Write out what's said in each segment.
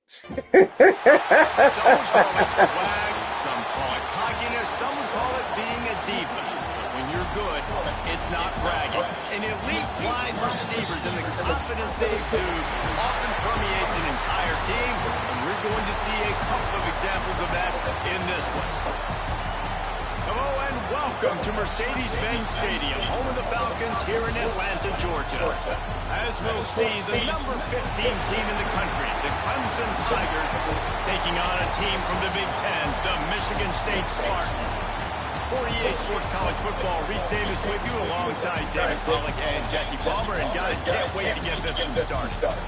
Some call it swag, some call it cockiness, some call it being a diva. When you're good, it's not bragging. An elite wide receivers and the confidence they exude often permeates an entire team, and we're going to see a couple of examples of that in this one. Hello and welcome to Mercedes-Benz Stadium, home of the Falcons here in Atlanta, Georgia. As we'll see, the number 15 team in the country, the Clemson Tigers, taking on a team from the Big Ten, the Michigan State Spartans. For EA Sports College Football, Reese Davis with you alongside David Pollack and Jesse Palmer. And guys, can't wait to get this one started.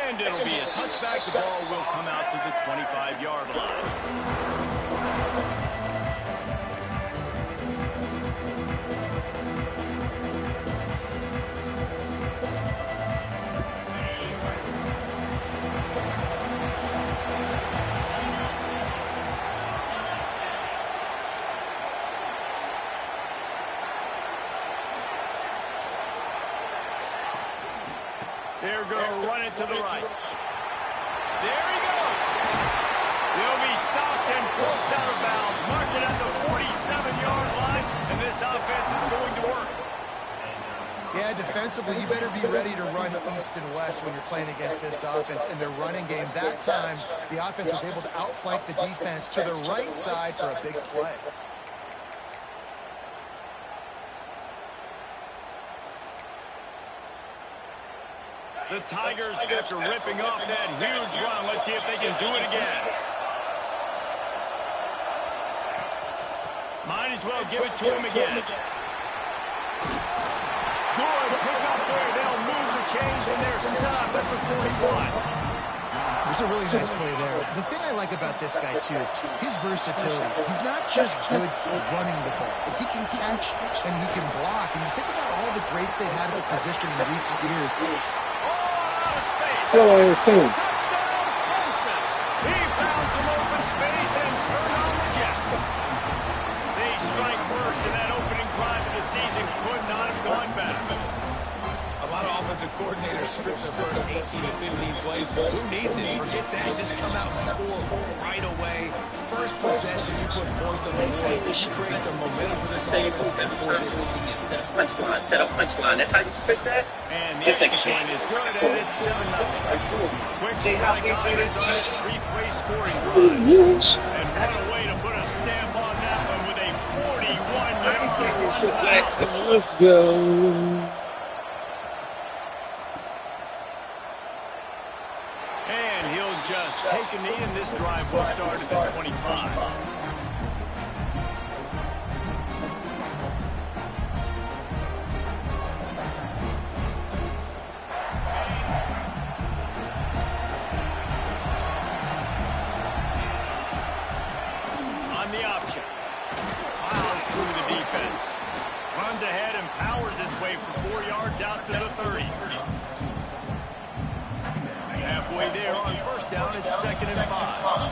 And it'll be a touchback. The ball will come out to the 25-yard line. They're going to run it to the right. There he goes. He'll be stopped and forced out of bounds. Marked it at the 47-yard line, and this offense is going to work. Yeah, defensively, you better be ready to run east and west when you're playing against this offense in their running game. That time, the offense was able to outflank the defense to the right side for a big play. The Tigers, after ripping off that huge run, let's see if they can do it again. Might as well give it to him again. Good pick up there. They'll move the chains, and they're set up at the 41. It was a really nice play there. The thing I like about this guy, too, his versatility. He's not just good running the ball. He can catch and he can block. And you think about all the greats they've had at the position in recent years. Still on his team. Touchdown, Clemson. He found some open space and turned on the Jets. They strike first, and that opening drive of the season could not have gone better. A lot of offensive coordinators script their first 18 to 15 plays. Who needs it? Forget that. Just come out and score right away. First possession, you put points on the board. You create some momentum for this offense before this season. Punchline, set up punchline. That's how you script that? And the extra point is good, and it's 7-0. Quick strike offense on his replay scoring drive. And what a way to put a stamp on that one with a 41-yard run. Let's go. And he'll just take a knee, and this drive will start at the 25. The option. Plows through the defense. Runs ahead and powers his way for 4 yards out to the 30. Halfway there on first down, it's 2nd and 5.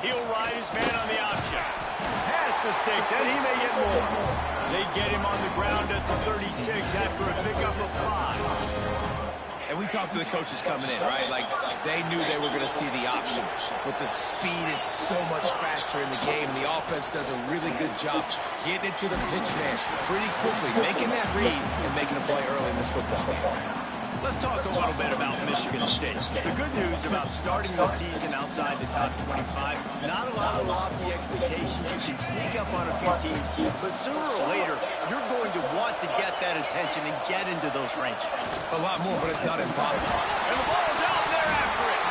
He'll ride his man on the option. Past the sticks, and he may get more. They get him on the ground at the 36 after a pickup of 5. And we talked to the coaches coming in, right? Like, they knew they were going to see the option. But the speed is so much faster in the game, and the offense does a really good job getting it to the pitch man pretty quickly, making that read and making a play early in this football game. Let's talk a little bit about Michigan State. The good news about starting the season outside the top 25, not a lot of lofty expectations. You can sneak up on a few teams, but sooner or later, you're going to want to get that attention and get into those ranges. A lot more, but it's not impossible. And the ball's out there after it.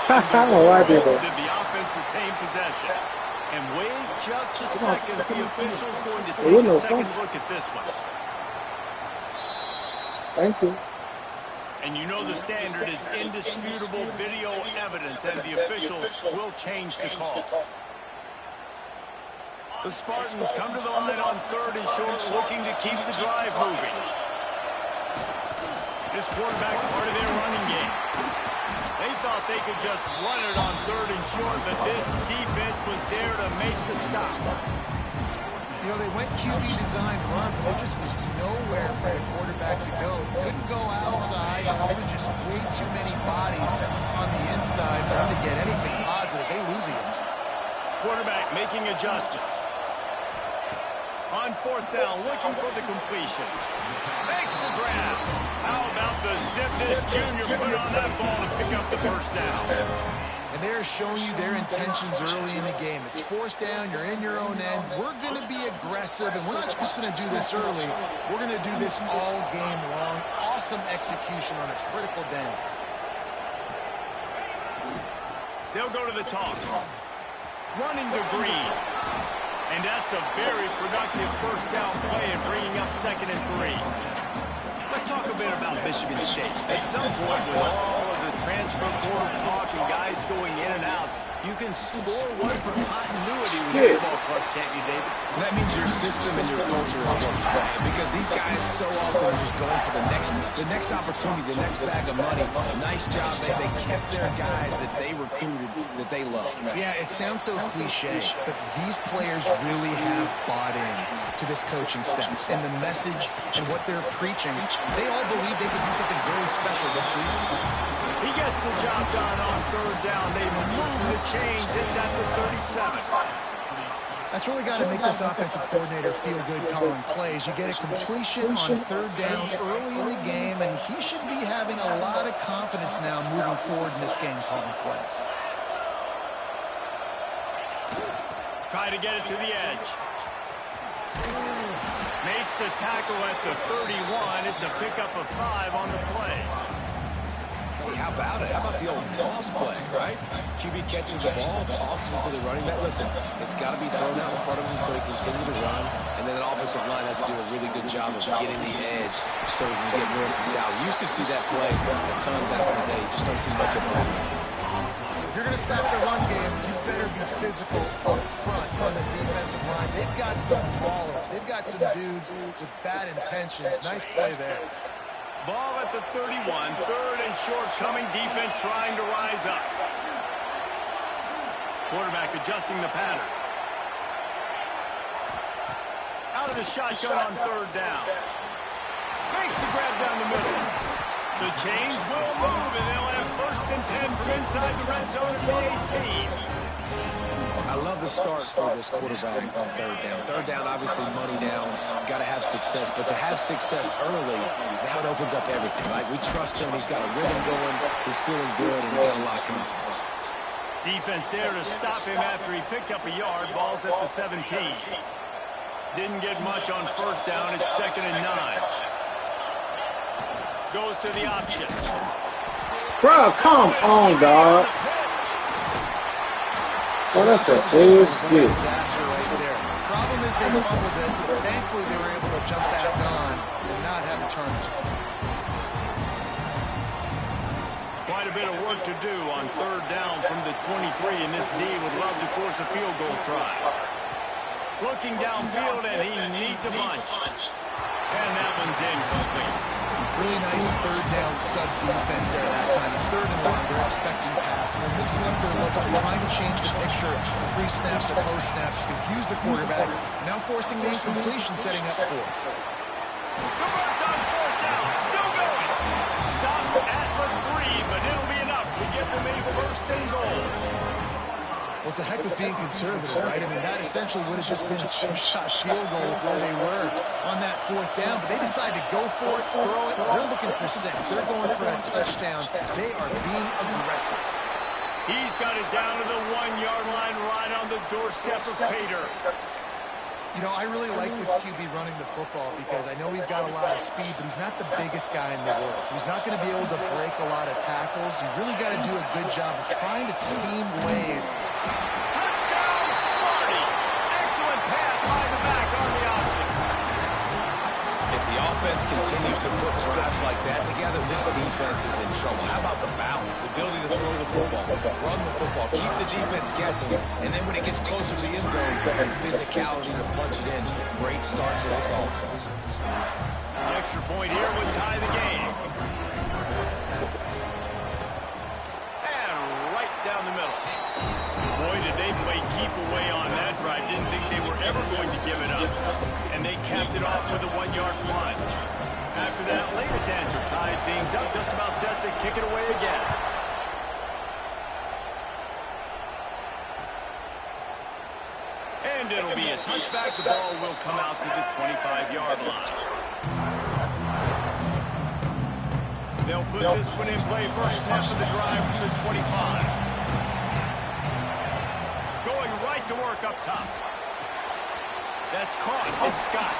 I don't know why they Did the offense retain possession? And wait just a second. The official's going to take a second look at this one. Thank you. And you know the standard is indisputable video evidence, and the officials will change the call. The Spartans come to the line on 3rd and short, looking to keep the drive moving. This quarterback part of their running game. They thought they could just run it on 3rd and short, but this defense was there to make the stop. You know, they went QB design run, but there just was nowhere for the quarterback to go. Couldn't go outside. There was just way too many bodies on the inside for him to get anything positive. They lose again. Quarterback making adjustments. On 4th down, looking for the completion. Makes the grab. How about the zip this junior put on that ball to pick up the first down? And they're showing you their intentions early in the game. It's 4th down. You're in your own end. We're going to be aggressive, and we're not just going to do this early. We're going to do this all game long. Awesome execution on a critical down. They'll go to the toss. Running to Green. And that's a very productive first down play and bringing up 2nd and 3. Let's talk a bit about Michigan State. At some point, with all of the transfer portal talk and guys going in and out, you can score one for continuity with this ball club, can't you, David? That means your system and your culture is what right? Because these guys so often are just going for the next opportunity, the next bag of money. Nice job. They kept their guys that they recruited, that they love. Yeah, it sounds so cliche, but these players really have bought in to this coaching staff and the message and what they're preaching. They all believe they could do something very special this season. He gets the job done on 3rd down. They move the chains. It's at the 37. That's really got to make this offensive coordinator feel good calling plays. You get a completion on 3rd down early in the game, and he should be having a lot of confidence now moving forward in this game calling plays. Try to get it to the edge. Makes the tackle at the 31. It's a pickup of 5 on the play. Hey, how about it? How about the old toss play, right? QB catches the ball, tosses it to the running back. Listen, it's got to be thrown out in front of him so he can continue to run. And then the offensive line has to do a really good job of getting the edge so he can get north and south. We used to see that play a ton back in the day. You just don't see much of it. If you're going to stop the run game, you better be physical up front on the defensive line. They've got some ballers. They've got some dudes with bad intentions. Nice play there. Ball at the 31, 3rd and short, coming defense trying to rise up. Quarterback adjusting the pattern. Out of the shotgun on 3rd down. Makes the grab down the middle. The chains will move, and they'll have 1st and 10 from inside the red zone at the 18. I love the start for this quarterback on 3rd down. 3rd down, obviously money down, got to have success. But to have success early, now it opens up everything. Like, we trust him. He's got a rhythm going. He's feeling good, and he's got a lot of confidence. Defense there to stop him after he picked up a yard. Ball's at the 17. Didn't get much on 1st down. It's 2nd and 9. Goes to the option. Bro, come on, dog. Well, that's a big disaster right there. Problem is they fumbled it, but thankfully they were able to jump back on and not have a turnover. Quite a bit of work to do on 3rd down from the 23, and this D would love to force a field goal try. Looking downfield, and he needs a bunch. And that one's incomplete. Really nice 3rd down sub defense there at that time. It's 3rd and 1. They're expecting pass. They're mixing up their looks. They're trying to change the picture pre-snap to post-snap to confuse the quarterback. Now forcing the incompletion, setting up 4th. Converts on 4th down. Still going. Stop at the 3, but it'll be enough to give them a 1st and goal. Well, it's a heck with being conservative, right? I mean, that essentially would have just been a cheap-shot field goal with where they were on that 4th down. But they decided to go for it, throw it. They're looking for 6. They're going for a touchdown. They are being aggressive. He's got it down to the 1-yard line right on the doorstep of Pater. You know, I really like this QB running the football because I know he's got a lot of speed, but he's not the biggest guy in the world. So he's not going to be able to break a lot of tackles. You really got to do a good job of trying to scheme ways. Touchdown, Smarty! Excellent pass by the back on the option. If the offense continues to put drives like that together, this defense is in trouble. How about the balance, the ability to throw the football, run the football, keep the defense guessing, and then when it gets closer to the end zone, the physicality to punch it in. Great start for this offense. The extra point here would tie the game. And right down the middle. Boy, did they play keep away on that drive. Didn't think they were ever going to give it up. And they capped it off with a 1-yard plunge. After that latest answer tied things up, just about set to kick it away again. And it'll be a touchback. The ball will come out to the 25-yard line. They'll put this one in play. First snap of the drive from the 25. Going right to work up top. That's caught. It's Scott.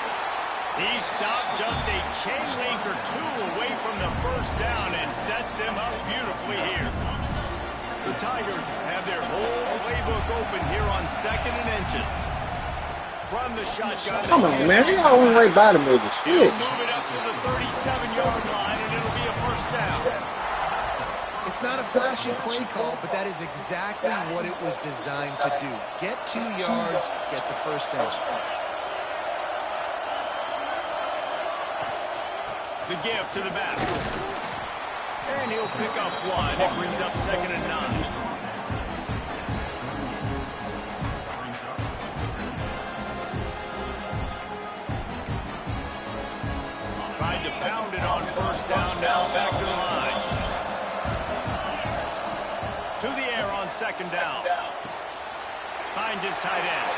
He stopped just a chain link or 2 away from the 1st down and sets them up beautifully here. The Tigers have their whole playbook open here on 2nd and inches. From the shotgun. Come on, man. They all went right by the middle. He'll Shit. move it up to the 37-yard line, and it'll be a 1st down. It's not a flashy play call, but that is exactly what it was designed to do. Get 2 yards, get the 1st down. The give to the back. And he'll pick up 1. It brings up 2nd and 9. Tried to pound it on 1st down, now back to the line. To the air on 2nd down. Finds his tight end.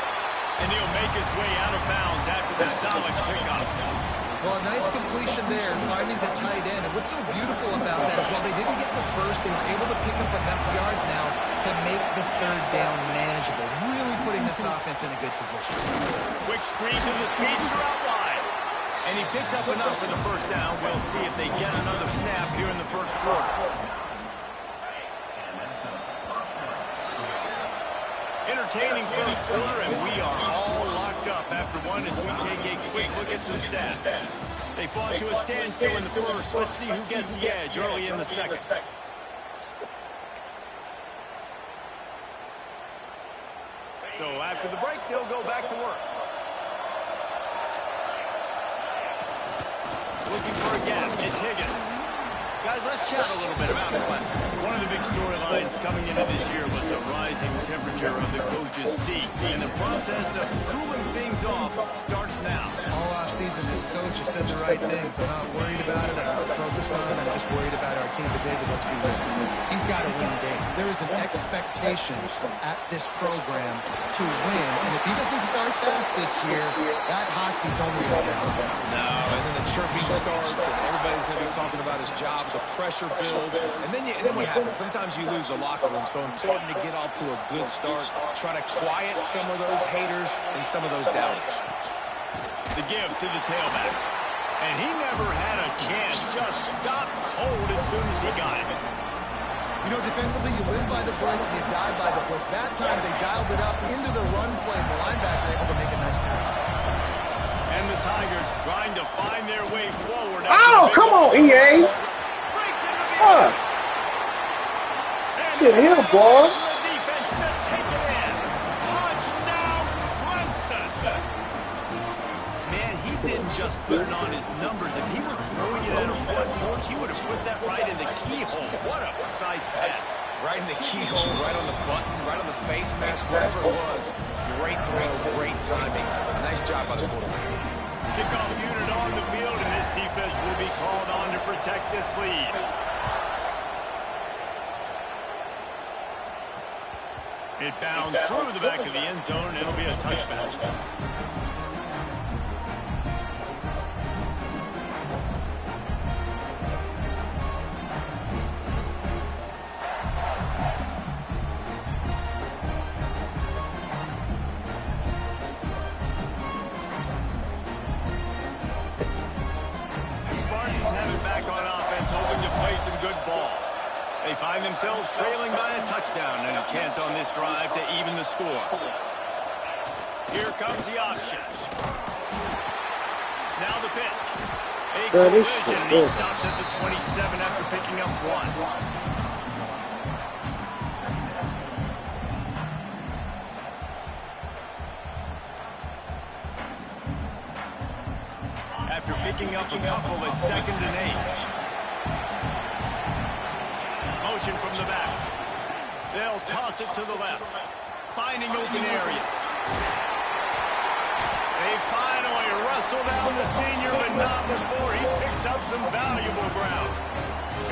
And he'll make his way out of bounds after the solid pickup. Well, a nice completion there, finding the tight end. And what's so beautiful about that is while they didn't get the 1st, they were able to pick up enough yards now to make the 3rd down manageable, really putting this offense in a good position. Quick screen to the speedster out wide. And he picks up enough for the 1st down. We'll see if they get another snap here in the 1st quarter. Entertaining 1st quarter, and we are all locked up after one as we take a quick look at some stats. They fought to a standstill in the 1st. Let's see who gets the edge early in the 2nd. So after the break, they'll go back to work. Looking for a gap. It's Higgins. Guys, let's chat a little bit about Clemson. One of the big storylines coming into this year was the rising temperature of the coach's seat. And the process of cooling things off starts now. All offseason, this coach has said the right things. I'm not worried about it. I'm not focused on it. I'm just worried about our team today, but let's be real. He's got to win games. There is an expectation at this program to win. And if he doesn't start fast this year, that hot seat's only going to get hot. No, and then the chirping starts, and everybody's going to be talking about his job. The pressure builds, and then what happens? Sometimes you lose the locker room, so important to get off to a good start. Try to quiet some of those haters and some of those doubters. The give to the tailback. And he never had a chance. Just stopped cold as soon as he got it. You know, defensively, you live by the blitz and you die by the blitz. That time, they dialed it up into the run play. The linebacker able to make a nice catch. And the Tigers trying to find their way forward. Oh, come on, EA. Fuck. Shit here, boy. The defense to take it in. Touchdown, Clemson. Man, he didn't just put it on his numbers. If he were throwing it at a front porch, he would have put that right in Right in the keyhole, right on the button, right on the face mask, whatever it was. Great throw, great timing. Nice job by the quarterback. Kickoff unit on the field, and this defense will be called on to protect this lead. It bounds through the back of the end zone, and it'll be a touchback. They find themselves trailing by a touchdown and a chance on this drive to even the score. Here comes the option. Now the pitch. A collision, and he stops at the 27 after picking up 1. After picking up a couple at 2nd and 8. Motion from the back. They'll toss it to the left, finding open areas. They finally wrestle down the senior, but not before he picks up some valuable ground. I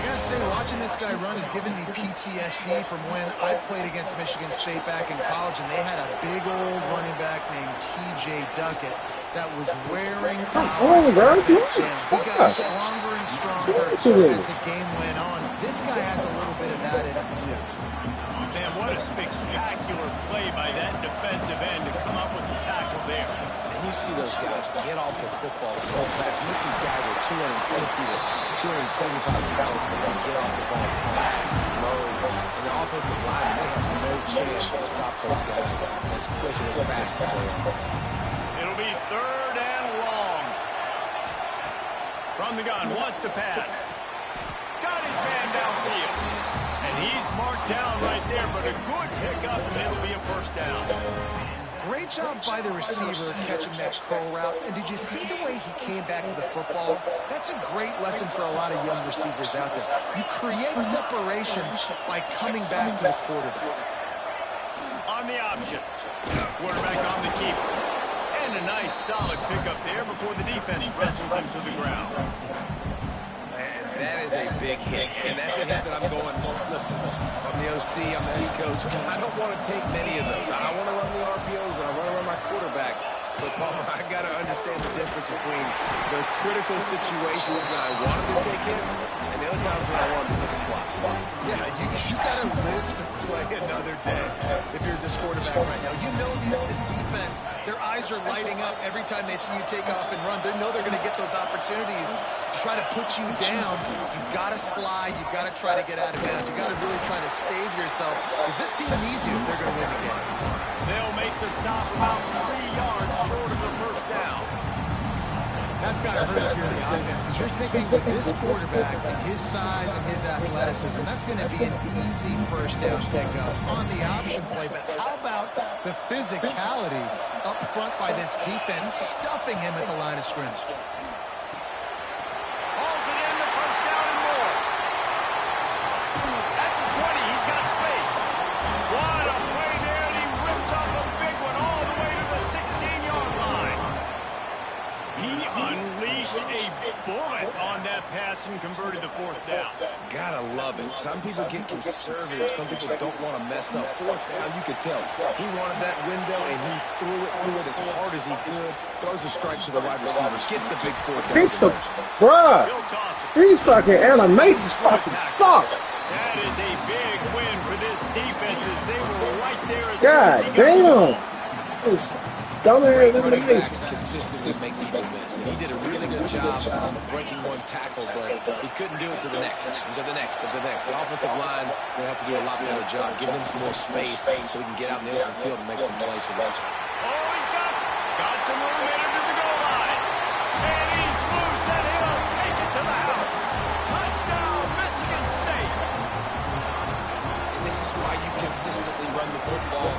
gotta say, watching this guy run has given me PTSD from when I played against Michigan State back in college, and they had a big old running back named T.J. Duckett that was wearing out defense down. He got stronger and stronger as the game went on. This guy has a little bit of that in him, too. Man, what a spectacular play by that defensive end to come up with the tackle there. And you see those guys get off the football so fast. Most of these guys are 250 to 275 pounds, but they get off the ball fast, low. And the offensive line, they have no chance to stop those guys as quick and as fast as they are. It'll be 3rd and long. From the gun, wants to pass. Got his man downfield. And he's marked down right there, but a good pickup, and it'll be a 1st down. Great job by the receiver catching that curl route. And did you see the way he came back to the football? That's a great lesson for a lot of young receivers out there. You create separation by coming back to the quarterback. On the option. Quarterback on the keeper. And a nice solid pickup there before the defense wrestles him to the ground. Man, that is a big hit. And that's a hit that I'm going, listen, I'm the OC, I'm the head coach. I don't want to take many of those. I want to run the RPOs and I want to run my quarterback. But, Palmer, I got to understand the difference between the critical situations when I wanted to take hits and the other times when I wanted to take a slot. Yeah, you got to live to play another day if you're this quarterback right now. You know this defense, their eyes are lighting up every time they see you take off and run. They know they're going to get those opportunities to try to put you down. You've got to slide. You've got to try to get out of bounds. You've got to really try to save yourself because this team needs you. They're going to win the game. They'll make the stop about 3 yards short of the 1st down. That's got to hurt if you're the offense because you're thinking with this quarterback and his size and his athleticism, that's going to be an easy 1st down pickup on the option play. But how about the physicality up front by this defense, stuffing him at the line of scrimmage? Hauls it in the 1st down and more. At the 20, he's got space. What a play there, and he rips off a big one all the way to the 16-yard line. He unleashed a bullet on that pass and converted the 4th down. Gotta love it. Some people get conservative. Some people don't want to mess up. 4th down, you could tell. He wanted that window, and he threw it as hard as he could. Throws a strike to the wide receiver. Gets the big 4th down. Bruh, these fucking animations fucking suck. That is a big win for this defense as they were right there as God damn. Dumbass Running animations. backs consistently make people miss. And he did a really good job of breaking one tackle, but he couldn't do it to the next, and to the next, and to the next. The offensive line will have to do a lot better job, giving him some more space so he can get out in the open field and make some plays for this defense. Oh, he's got some room headed to the goal line. And he's loose, and he'll take it to the house. Touchdown, Michigan State. And this is why you consistently run the football.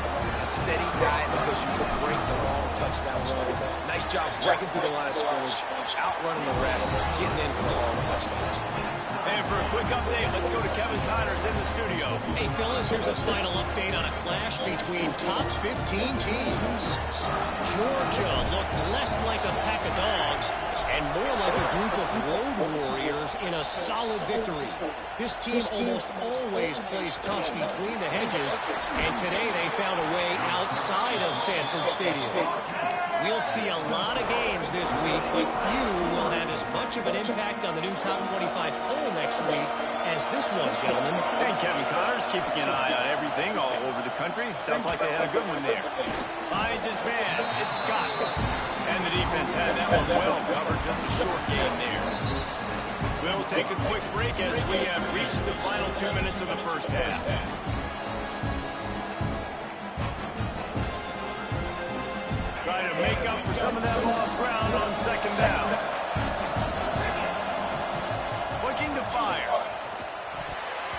A steady diet because you can break the long touchdown runs. Nice job breaking through the line of scrimmage, outrunning the rest, getting in for the long touchdown. And for a quick update, let's go to Kevin Connors in the studio. Hey, fellas, here's a final update on a clash between top 15 teams. Georgia looked less like a pack of dogs and more like a group of road warriors in a solid victory. This team almost always plays tough between the hedges, and today they found a way outside of Sanford Stadium. We'll see a lot of games this week, but few will have as much of an impact on the new top 25 poll next week as this one, gentlemen. And Kevin Connors keeping an eye on everything all over the country. Sounds like they had a good one there. Finds his man. It's Scott. And the defense had that one well covered. Just a short game there. We'll take a quick break as we have reached the final 2 minutes of the first half. Try to make up for some of that lost ground on second down. Looking to fire.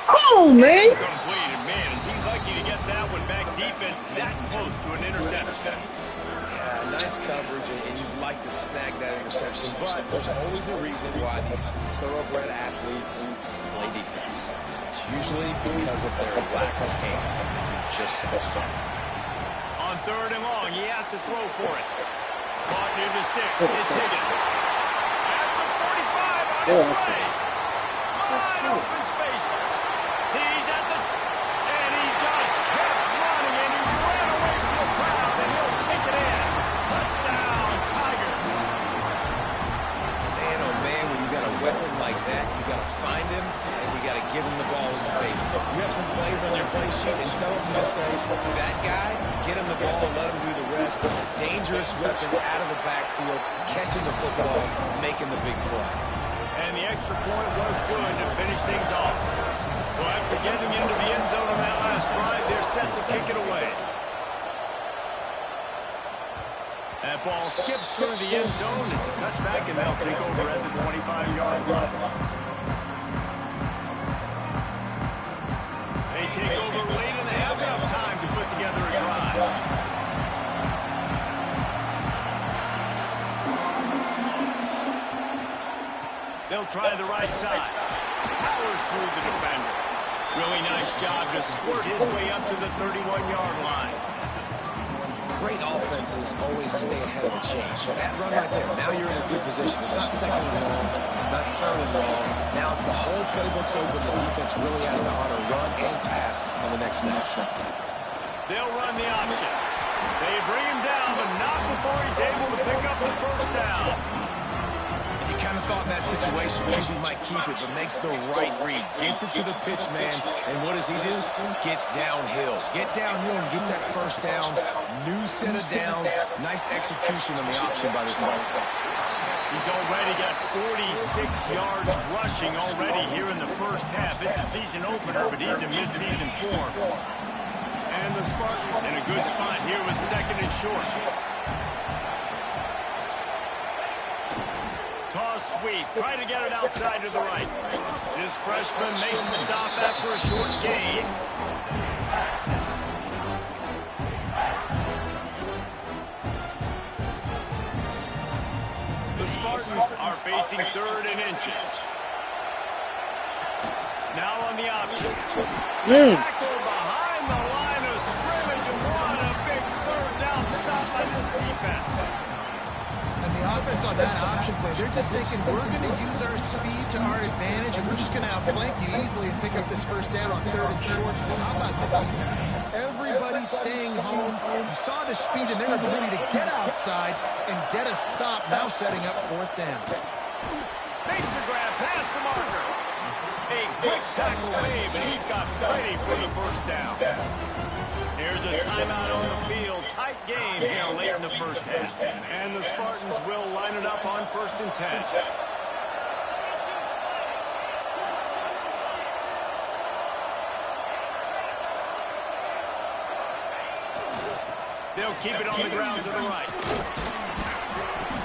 Oh, man. Completed. Man, is he lucky to get that one back. Defense that close to an interception. Yeah, nice coverage, and you'd like to snag that interception, but there's always a reason why these thoroughbred athletes play defense. It's usually because of their lack of hands. Just so. On third and long, he has to throw for it. Caught near the sticks. It's Higgins. At the 45 on his way. Wide open spaces. He's at the... And he just kept running, and he ran away from the crowd, and he'll take it in. Touchdown, Tigers. Man, oh man, when you got a weapon like that, you got to find him, and you got to give him the ball in space. You have some plays on your play sheet, and some of them say, that guy, get him the ball, let him do the rest. Dangerous weapon out of the backfield, catching the football, making the big play. And the extra point was good to finish things off. So after getting into the end zone on that last drive, they're set to kick it away. That ball skips through the end zone. It's a touchback, and they'll take over at the 25-yard line. They take over late, and they have enough time to put together a drive. They'll try the right side. Powers through the defender. Really nice job to squirt his way up to the 31-yard line. Great offenses always stay ahead of the chains. That run right there, now you're in a good position. It's not second and long. It's not third and long. Now it's the whole playbook's open. The defense really has to honor run and pass on the next snap. They'll run the option. They bring him down, but not before he's able to pick up the first down. You kind of thought in that situation, QB might keep it, but makes the right read. Gets it to the pitch man, and what does he do? Gets downhill. Get downhill and get that first down. New set of downs. Nice execution on the option by this offense. He's already got 46 yards rushing already here in the first half. It's a season opener, but he's in mid-season form. And the Spartans in a good spot here with second and short. Toss sweep. Try to get it outside to the right. This freshman makes the stop after a short gain. The Spartans are facing third and inches. Now on the option. Tackle behind the line of scrimmage, and what a big third down stop by this defense. And the offense on that option play, they're just thinking, we're going to use our speed to our advantage, and we're just going to outflank you easily and pick up this first down on third and short. How about the defense? Everybody staying home. You saw the speed in their ability to get outside and get a stop, now setting up fourth down. Makes the grab past the marker. A quick tackle made, but he's got ready for the first down. There's a timeout on the field. Tight game here late in the first half. And the Spartans will line it up on 1st and 10. They'll keep it on the ground to the right.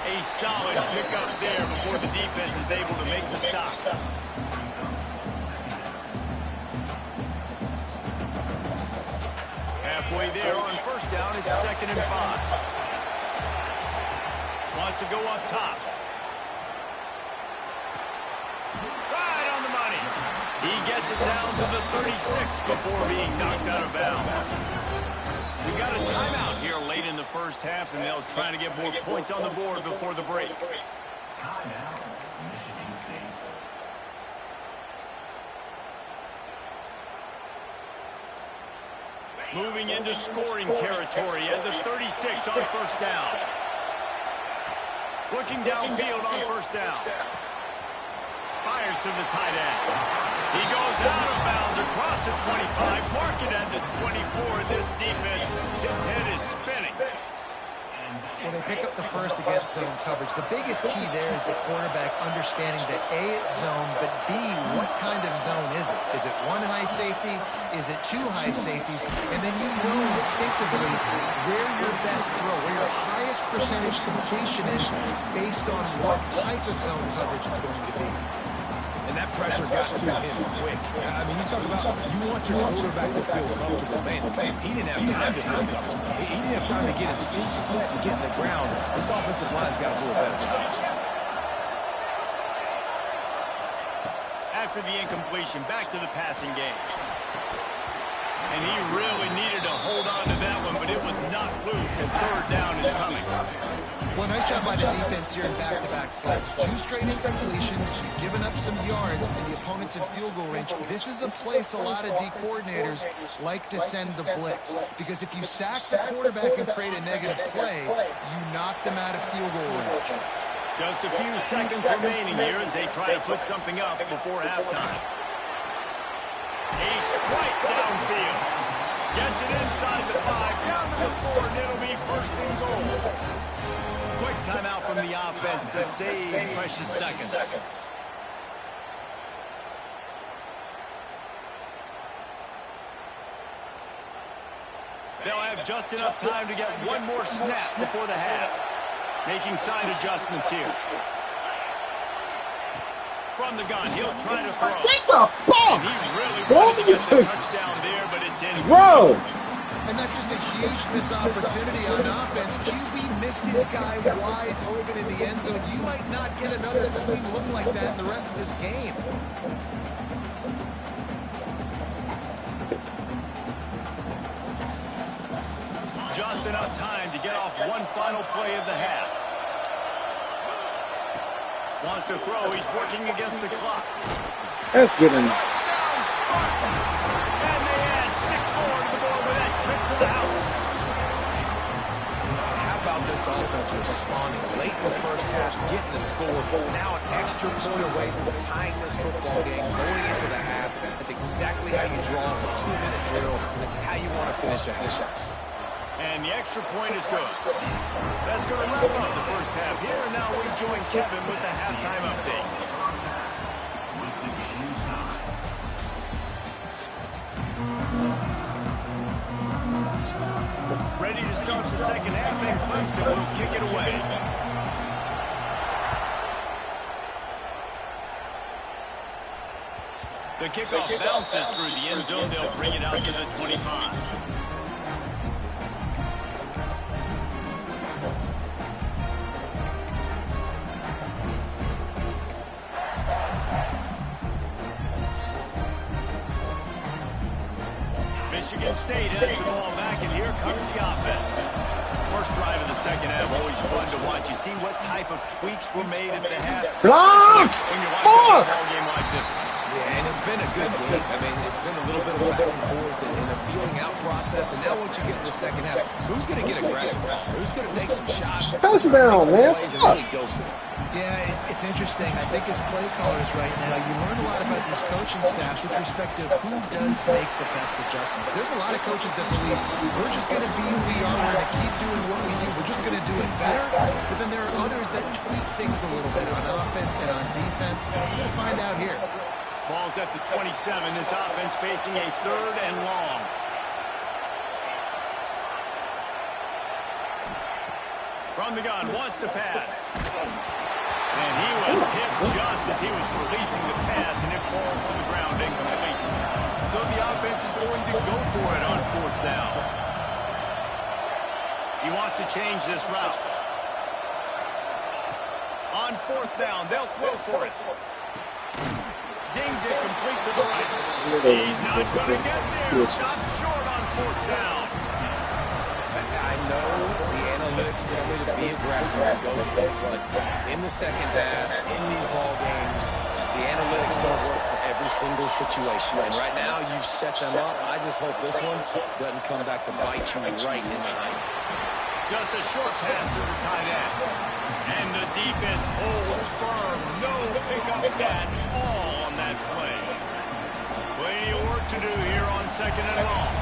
A solid pickup there before the defense is able to make the stop. Halfway there on first down, it's 2nd and 5. Wants to go up top. Right on the money. He gets it down to the 36 before being knocked out of bounds. We got a timeout here late in the first half, and they'll try to get more points on the board before the break. Moving into scoring territory at the 36 on first down. Looking downfield on first down. Fires to the tight end. He goes out of bounds across the 25. Mark it at the 24. This defense, its head is spinning. Well, they pick up the first against zone coverage. The biggest key there is the quarterback understanding that A, it's zone, but B, what kind of zone is it? Is it one high safety? Is it two high safeties? And then you know instinctively where your best throw, where your highest percentage completion is based on what type of zone coverage it's going to be. And that pressure got to him quick. I mean, you talk about you want your quarterback to feel comfortable. Man, he didn't have time to feel comfortable. He didn't have time to get his feet set and get in the ground. This offensive line's got to do a better job. After the incompletion, back to the passing game. And he really needed to hold on to that one, but it was not loose, and third down is coming. Well, nice job by the defense here in back-to-back plays. 2 straight incompletions, giving up some yards, and the opponent's in field goal range. This is a place a lot of D coordinators like to send the blitz, because if you sack the quarterback and create a negative play, you knock them out of field goal range. Just a few seconds remaining here as they try to put something up before halftime. A strike downfield. Gets it inside the 5, down to the 4, and it'll be first and goal. Quick timeout from the offense to save precious seconds. They'll have just enough time to get one more snap before the half. Making side adjustments here. From the gun, he'll try to throw. What the fuck? And he really wanted to get the touchdown there, but it's in. Bro! And that's just a huge missed opportunity on offense. QB missed his guy wide open in the end zone. You might not get another clean look like that in the rest of this game. Just enough time to get off one final play of the half. Wants to throw. He's working against the clock. That's good enough. And they add 6 more to the board with that trip to the house. How about this offense responding late in the first half, getting the score, now an extra point away from tying this football game, going into the half. That's exactly how you draw up a 2-minute drill. That's how you want to finish a half. And the extra point is good. That's going to wrap up the first half here. And now we join Kevin with the halftime update. Ready to start the second half, and Clemson will kick it away. The kickoff bounces through the end zone. They'll bring it out to the 25. Michigan State has the ball back, and here comes the offense. First drive of the second half, always fun to watch. You see what type of tweaks were made at the half. Blocks! When you're watching a ball game like this one. Yeah, and it's been a good game. I mean, it's been a little bit of a back and forth and a feeling out process. And now once you get in the second half, who's going to get aggressive? Who's going to take some shots? Touchdown, man. Really go for it. Yeah, it's interesting. I think as play callers right now, you learn a lot about these coaching staffs with respect to who does make the best adjustments. There's a lot of coaches that believe we're just going to be who we are. We're going to keep doing what we do. We're just going to do it better. But then there are others that tweak things a little bit on offense and on defense. We're going to find out here. Ball's at the 27. This offense facing a third and long. From the gun, wants to pass. And he was hit just as he was releasing the pass, and it falls to the ground incomplete. So the offense is going to go for it on fourth down. He wants to change this route. On fourth down, they'll throw for it. Dings it complete to the right. He's not going to get there. Stopped short on 4th down. I know the analytics tell me to be aggressive and go for it, but in the second half, in these ball games, the analytics don't work for every single situation. And right now, you've set them up. I just hope this one doesn't come back to bite you right in the eye. Just a short pass to the tight end. And the defense holds firm. No pickup at all on that play. Plenty of work to do here on 2nd and long.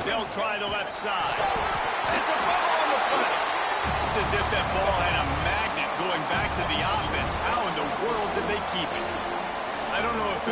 They'll try the left side. It's a fumble on the play. It's as if that ball had a magnet going back to the offense. How in the world did they keep it? I don't know if